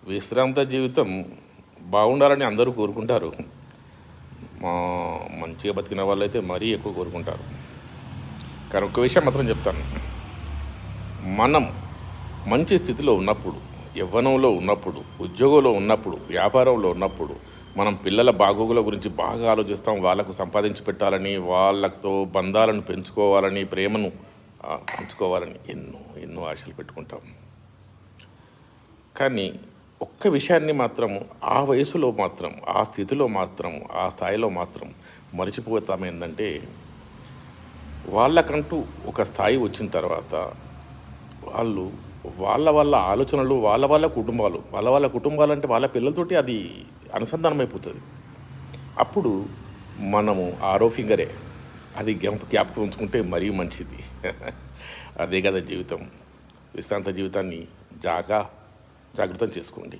విశ్రాంత జీవితం బాగుండాలని అందరూ కోరుకుంటారు. మా మంచిగా బతికిన వాళ్ళైతే మరీ ఎక్కువ కోరుకుంటారు. కానీ ఒక్క విషయం మాత్రం చెప్తాను. మనం మంచి స్థితిలో ఉన్నప్పుడు, యవ్వనంలో ఉన్నప్పుడు, ఉద్యోగంలో ఉన్నప్పుడు, వ్యాపారంలో ఉన్నప్పుడు మనం పిల్లల బాగోగుల గురించి బాగా ఆలోచిస్తాం. వాళ్ళకు సంపాదించి పెట్టాలని, వాళ్ళతో బంధాలను పెంచుకోవాలని, ప్రేమను పంచుకోవాలని ఎన్నో ఎన్నో ఆశలు పెట్టుకుంటాం. కానీ ఒక్క విషయాన్ని మాత్రం ఆ వయసులో మాత్రం, ఆ స్థితిలో మాత్రం, ఆ స్థాయిలో మాత్రం మర్చిపోతాం. ఏంటంటే వాళ్ళకంటూ ఒక స్థాయి వచ్చిన తర్వాత వాళ్ళు వాళ్ళ ఆలోచనలు, వాళ్ళ కుటుంబాలంటే వాళ్ళ పిల్లలతోటి అది అనుసంధానమైపోతుంది. అప్పుడు మనము ఆరో ఫింగరే అది జ్ఞాపకం ఉంచుకుంటే మరీ మంచిది. అదే కదా జీవితం. విశ్రాంత జీవితాన్ని జాగ్రత్తం చేసుకోండి.